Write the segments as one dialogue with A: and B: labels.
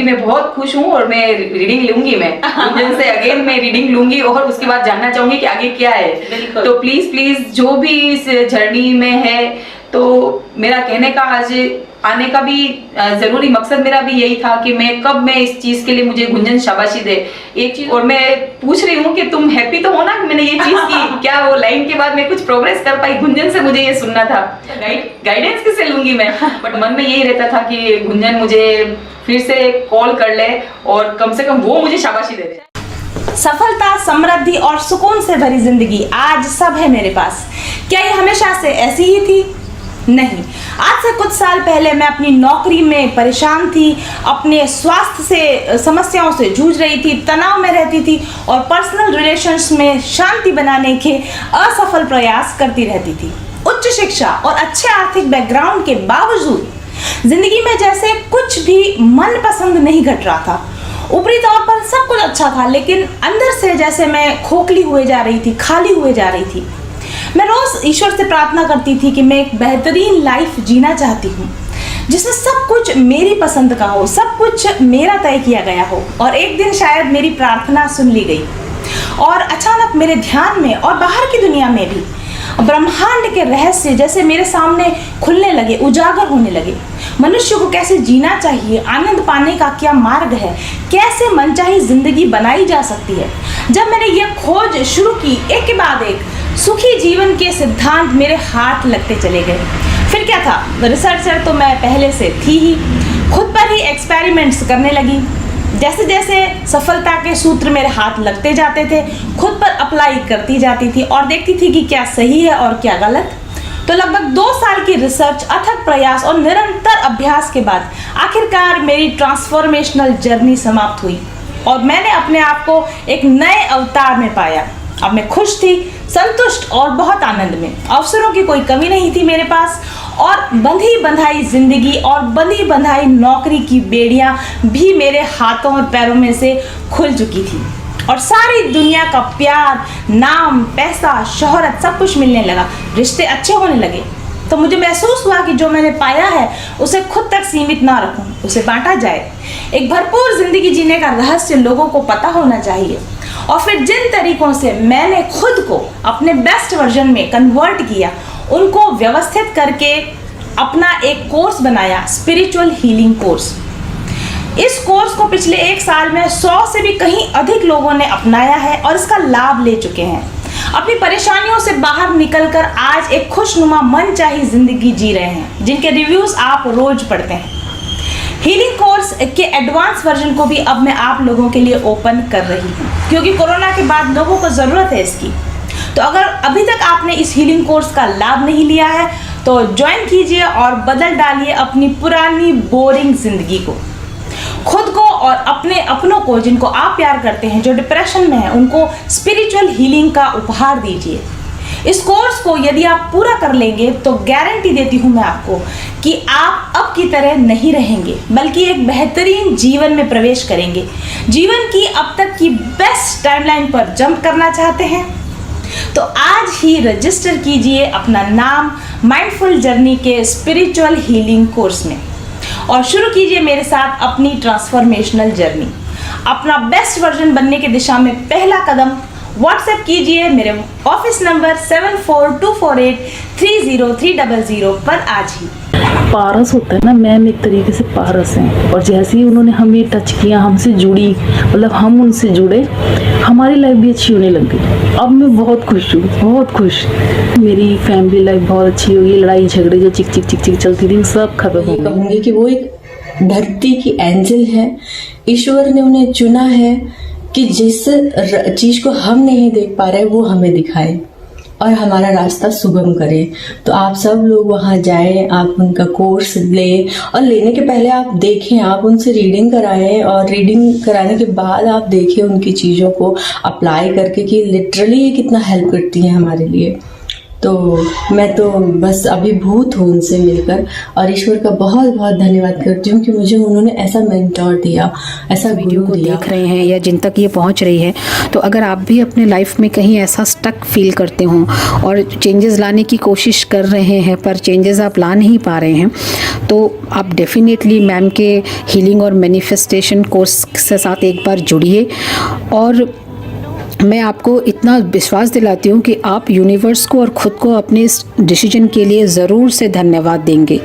A: मैं बहुत खुश हूँ और मैं रीडिंग लूंगी, मैं गुंजन से अगेन मैं रीडिंग लूंगी और उसके बाद जानना चाहूंगी कि आगे क्या है। तो प्लीज जो भी इस जर्नी में है, तो मेरा कहने का आज आने का भी जरूरी मकसद मेरा भी यही था कि मैं इस चीज के लिए मुझे गुंजन शाबाशी दे एक चीज। और मैं पूछ रही हूँ कि तुम हैप्पी तो हो ना कि मैंने ये चीज की? क्या वो लाइन के बाद मैं कुछ प्रोग्रेस कर पाई? गुंजन से मुझे ये सुनना था। गाइडेंस किससे लूंगी मैं? बट मन में यही रहता था कि गुंजन मुझे फिर से कॉल कर ले और कम से कम वो मुझे शाबाशी दे दे।
B: सफलता, समृद्धि और सुकून से भरी जिंदगी आज सब है मेरे पास। क्या ये हमेशा से ऐसी ही थी? नहीं। आज से कुछ साल पहले मैं अपनी नौकरी में परेशान थी, अपने स्वास्थ्य से समस्याओं से जूझ रही थी, तनाव में रहती थी और पर्सनल रिलेशंस में शांति बनाने के असफल प्रयास करती रहती थी। उच्च शिक्षा और अच्छे आर्थिक बैकग्राउंड के बावजूद जिंदगी में जैसे कुछ भी मन पसंद नहीं घट रहा था। ऊपरी तौर पर सब कुछ अच्छा था, लेकिन अंदर से जैसे मैं खोखली हुए जा रही थी, खाली हुए जा रही थी। मैं रोज ईश्वर से प्रार्थना करती थी कि मैं एक बेहतरीन लाइफ जीना चाहती हूँ, जिसमें सब कुछ मेरी पसंद का हो, सब कुछ मेरा तय किया गया हो। और एक दिन शायद मेरी प्रार्थना सुन ली गई और अचानक मेरे ध्यान में और बाहर की दुनिया में भी ब्रह्मांड के रहस्य जैसे मेरे सामने खुलने लगे, उजागर होने लगे। मनुष्य को कैसे जीना चाहिए, आनंद पाने का क्या मार्ग है, कैसे मनचाही जिंदगी बनाई जा सकती है। जब मैंने यह खोज शुरू की, एक के बाद एक सुखी जीवन के सिद्धांत मेरे हाथ लगते चले गए। फिर क्या था, रिसर्चर तो मैं पहले से थी ही। खुद पर ही एक्सपेरिमेंट्स करने लगी। जैसे जैसे सफलता के सूत्र मेरे हाथ लगते जाते थे, खुद पर अप्लाई करती जाती थी और देखती थी कि क्या सही है और क्या गलत। तो लगभग 2 साल की रिसर्च, अथक प्रयास और निरंतर अभ्यास के बाद आखिरकार मेरी ट्रांसफॉर्मेशनल जर्नी समाप्त हुई और मैंने अपने आप को एक नए अवतार में पाया। अब मैं खुश थी, संतुष्ट और बहुत आनंद में। अवसरों की कोई कमी नहीं थी मेरे पास और बंधी बंधाई जिंदगी और बंधी बंधाई नौकरी की बेड़ियां भी मेरे हाथों और पैरों में से खुल चुकी थी और सारी दुनिया का प्यार, नाम, पैसा, शोहरत सब कुछ मिलने लगा। रिश्ते अच्छे होने लगे। तो मुझे महसूस हुआ कि जो मैंने पाया है उसे खुद तक सीमित ना रखूं, उसे बांटा जाए। एक भरपूर जिंदगी जीने का रहस्य लोगों को पता होना चाहिए। और फिर जिन तरीकों से मैंने खुद को अपने बेस्ट वर्जन में कन्वर्ट किया, उनको व्यवस्थित करके अपना एक कोर्स बनाया, स्पिरिचुअल हीलिंग कोर्स। इस कोर्स को पिछले 1 साल में 100 से भी कहीं अधिक लोगों ने अपनाया है और इसका लाभ ले चुके हैं। अपनी परेशानियों से बाहर निकलकर आज एक खुशनुमा मनचाही जिंदगी जी रहे हैं, जिनके रिव्यूज आप रोज पढ़ते हैं। हीलिंग कोर्स के एडवांस वर्जन को भी अब मैं आप लोगों के लिए ओपन कर रही हूँ, क्योंकि कोरोना के बाद लोगों को ज़रूरत है इसकी। तो अगर अभी तक आपने इस हीलिंग कोर्स का लाभ नहीं लिया है तो ज्वाइन कीजिए और बदल डालिए अपनी पुरानी बोरिंग जिंदगी को। खुद को और अपने अपनों को, जिनको आप प्यार करते हैं, जो डिप्रेशन में है, उनको स्पिरिचुअल हीलिंग का उपहार दीजिए। इस कोर्स को यदि आप पूरा कर लेंगे तो गारंटी देती हूँ मैं आपको कि आप अब की तरह नहीं रहेंगे, बल्कि एक बेहतरीन जीवन में प्रवेश करेंगे। जीवन की अब तक की बेस्ट टाइमलाइन पर जंप करना चाहते हैं तो आज ही रजिस्टर कीजिए अपना नाम माइंडफुल जर्नी के स्पिरिचुअल हीलिंग कोर्स में और शुरू कीजिए मेरे साथ अपनी ट्रांसफॉर्मेशनल जर्नी। अपना बेस्ट वर्जन बनने की दिशा में पहला कदम व्हाट्सएप कीजिए मेरे ऑफिस नंबर 7424830300 पर आज ही।
C: पारस होता है ना, मैम एक तरीके से पारस हैं और जैसे ही उन्होंने हमें टच किया, हमसे जुड़ी, मतलब हम उनसे जुड़े, हमारी लाइफ भी अच्छी होने लग गई। अब मैं बहुत खुश हूँ, बहुत खुश। मेरी फैमिली लाइफ बहुत अच्छी होगी। लड़ाई झगड़े जो चिक चिक चिक चिक चलती थी सब खत्म हो गई।
D: कहूँगी कि वो एक धरती की एंजल है। ईश्वर ने उन्हें चुना है कि जिस चीज को हम नहीं देख पा रहे वो हमें दिखाए और हमारा रास्ता सुगम करे। तो आप सब लोग वहाँ जाएं, आप उनका कोर्स लें और लेने के पहले आप देखें, आप उनसे रीडिंग कराएं और रीडिंग कराने के बाद आप देखें उनकी चीज़ों को अप्लाई करके कि लिटरली ये कितना हेल्प करती है हमारे लिए। तो मैं तो बस अभिभूत हूँ उनसे मिलकर, और ईश्वर का बहुत बहुत धन्यवाद करती हूँ कि मुझे उन्होंने ऐसा मेंटोर दिया, ऐसा
E: वीडियो
D: गुरु
E: को
D: दिया।
E: देख रहे हैं या जिन तक ये पहुंच रही है, तो अगर आप भी अपने लाइफ में कहीं ऐसा स्टक फील करते हो और चेंजेस लाने की कोशिश कर रहे हैं पर चेंजेस आप ला नहीं पा रहे हैं, तो आप डेफिनेटली मैम के हीलिंग और मैनिफेस्टेशन कोर्स के साथ एक बार जुड़िए। और मैं आपको इतना विश्वास दिलाती हूँ कि आप यूनिवर्स को और ख़ुद को अपने इस डिसीजन के लिए ज़रूर से धन्यवाद देंगे।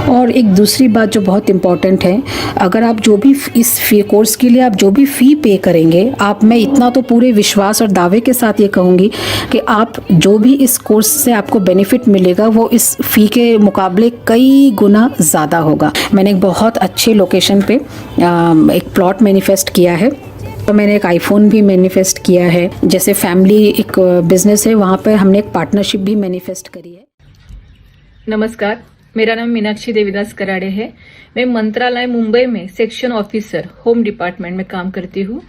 E: और एक दूसरी बात जो बहुत इम्पॉर्टेंट है, अगर आप जो भी इस फी कोर्स के लिए आप जो भी फ़ी पे करेंगे, आप, मैं इतना तो पूरे विश्वास और दावे के साथ ये कहूँगी कि आप जो भी इस कोर्स से आपको बेनिफिट मिलेगा वो इस फ़ी के मुकाबले कई गुना ज़्यादा होगा। मैंने एक बहुत अच्छे लोकेशन पे एक प्लॉट मैनिफेस्ट किया है, तो मैंने एक आईफोन भी मैनिफेस्ट किया है। जैसे फैमिली एक बिजनेस है, वहाँ पर हमने एक पार्टनरशिप भी मैनिफेस्ट करी है।
F: नमस्कार, मेरा नाम मीनाक्षी देवीदास कराड़े है। मैं मंत्रालय मुंबई में सेक्शन ऑफिसर होम डिपार्टमेंट में काम करती हूँ।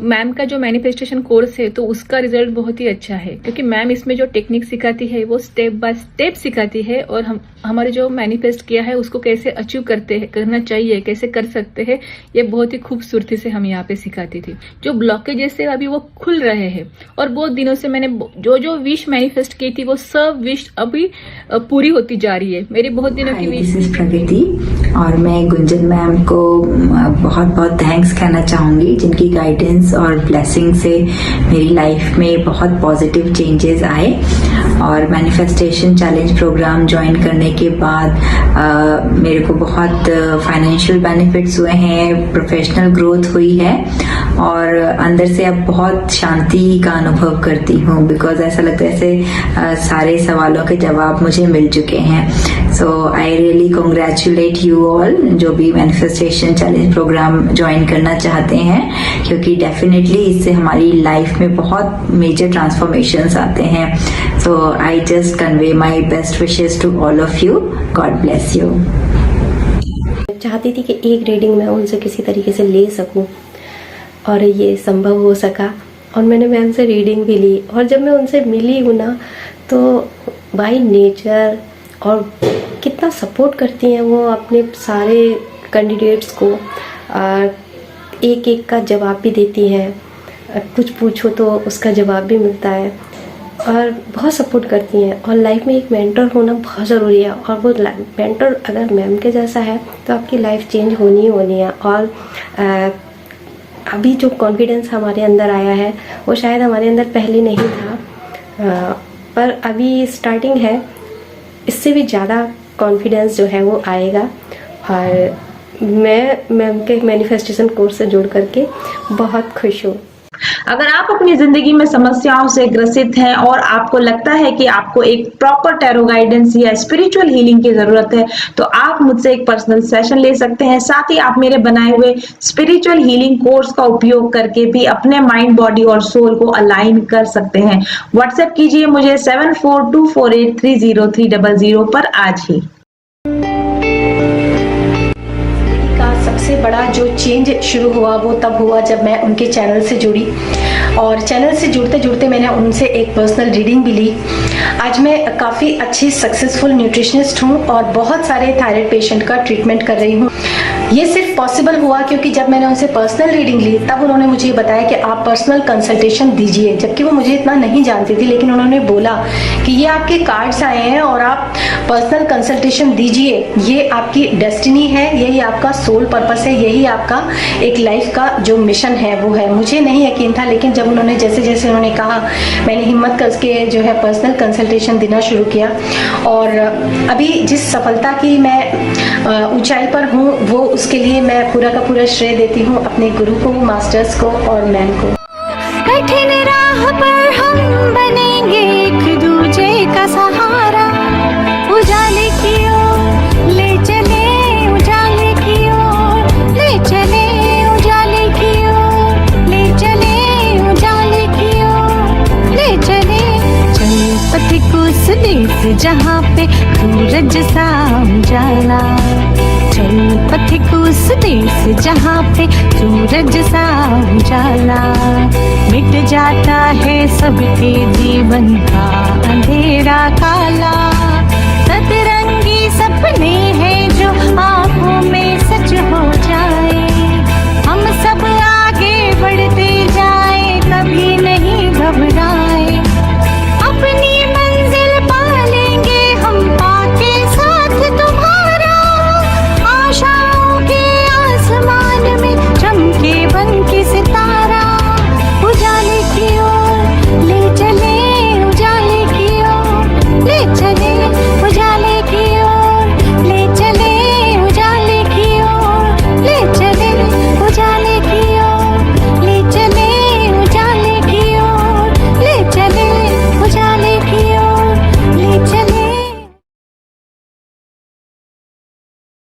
F: मैम का जो मैनिफेस्टेशन कोर्स है तो उसका रिजल्ट बहुत ही अच्छा है, क्योंकि मैम इसमें जो टेक्निक सिखाती है वो स्टेप बाय स्टेप सिखाती है, और हमारे जो मैनिफेस्ट किया है उसको कैसे अचीव करना चाहिए, कैसे कर सकते हैं, ये बहुत ही खूबसूरती से हम यहाँ पे सिखाती थी। जो ब्लॉकेजेस है अभी वो खुल रहे हैं, और बहुत दिनों से मैंने जो विश मैनिफेस्ट की थी वो सब विश अभी पूरी होती जा रही है। मेरी बहुत दिनों की विश।
G: दिस इज प्रगति, और मैं गुंजन मैम को बहुत बहुत थैंक्स कहना चाहूँगी, जिनकी गाइडेंस और ब्लेसिंग से मेरी लाइफ में बहुत पॉजिटिव चेंजेस आए। और मैनिफेस्टेशन चैलेंज प्रोग्राम ज्वाइन करने के बाद मेरे को बहुत फाइनेंशियल बेनिफिट्स हुए हैं, प्रोफेशनल ग्रोथ हुई है, और अंदर से अब बहुत शांति का अनुभव करती हूँ, बिकॉज ऐसा लगता है जैसे सारे सवालों के जवाब मुझे मिल चुके हैं। So I really congratulate you all जो भी मैनिफेस्टेशन चैलेंज प्रोग्राम ज्वाइन करना चाहते हैं, क्योंकि डेफिनेटली इससे हमारी लाइफ में बहुत मेजर ट्रांसफॉर्मेशंस आते हैं। So I just convey my best wishes to all of you. God bless you.
H: चाहती थी कि एक रीडिंग मैं उनसे किसी तरीके से ले सकूं, और ये संभव हो सका, और मैंने मैम से रीडिंग भी ली। और जब मैं उनसे मिली हूँ ना, तो बाय नेचर और कितना सपोर्ट करती हैं वो अपने सारे कैंडिडेट्स को, एक एक का जवाब भी देती हैं, कुछ पूछो तो उसका जवाब भी मिलता है, और बहुत सपोर्ट करती हैं। और लाइफ में एक मेंटर होना बहुत ज़रूरी है, और वो मेंटर अगर मैम के जैसा है तो आपकी लाइफ चेंज होनी ही होनी है। और अभी जो कॉन्फिडेंस हमारे अंदर आया है वो शायद हमारे अंदर पहले नहीं था, पर अभी स्टार्टिंग है, इससे भी ज़्यादा कॉन्फिडेंस जो है वो आएगा। और मैं मैम के मैनिफेस्टेशन कोर्स से जुड़ करके बहुत खुश हूँ।
B: अगर आप अपनी जिंदगी में समस्याओं से ग्रसित हैं और आपको लगता है कि आपको एक प्रॉपर टैरो गाइडेंस या स्पिरिचुअल हीलिंग की जरूरत है, तो आप मुझसे एक पर्सनल सेशन ले सकते हैं। साथ ही आप मेरे बनाए हुए स्पिरिचुअल हीलिंग कोर्स का उपयोग करके भी अपने माइंड, बॉडी और सोल को अलाइन कर सकते हैं। व्हाट्सएप कीजिए मुझे 7424830300 पर आज ही।
I: सबसे बड़ा जो चेंज शुरू हुआ वो तब हुआ जब मैं उनके चैनल से जुड़ी, और चैनल से जुड़ते जुड़ते मैंने उनसे एक पर्सनल रीडिंग भी ली। आज मैं काफ़ी अच्छी सक्सेसफुल न्यूट्रिशनिस्ट हूँ और बहुत सारे थायराइड पेशेंट का ट्रीटमेंट कर रही हूँ। ये सिर्फ पॉसिबल हुआ क्योंकि जब मैंने उनसे पर्सनल रीडिंग ली तब उन्होंने मुझे बताया कि आप पर्सनल कंसल्टेशन दीजिए, जबकि वो मुझे इतना नहीं जानती थी, लेकिन उन्होंने बोला कि ये आपके कार्ड्स आए हैं और आप पर्सनल कंसल्टेशन दीजिए, ये आपकी डेस्टिनी है, यही आपका सोल पर्पस है, यही आपका एक लाइफ का जो मिशन है वो है। मुझे नहीं यकीन था, लेकिन जब उन्होंने जैसे जैसे उन्होंने कहा, मैंने हिम्मत करके जो है पर्सनल कंसल्टेशन देना शुरू किया, और अभी जिस सफलता की मैं ऊंचाई पर हूँ वो उसके लिए मैं पूरा का पूरा श्रेय देती हूँ अपने गुरु को, मास्टर्स को और मैम को।
J: कठिन राह पर हम बनेंगे एक दूजे का सहारा, उजाले की ओर ले चले, उजाले की ओर ले चले, उजाले की ओर ले चले, उजाले की ओर ले चले। चल पथिक उस देश जहाँ पे सूरज सा उजाला, चल पथिक उस देश जहाँ पे सूरज सा उजाला, मिट जाता है सबके जीवन का अंधेरा काला, सतरंगी सपने हैं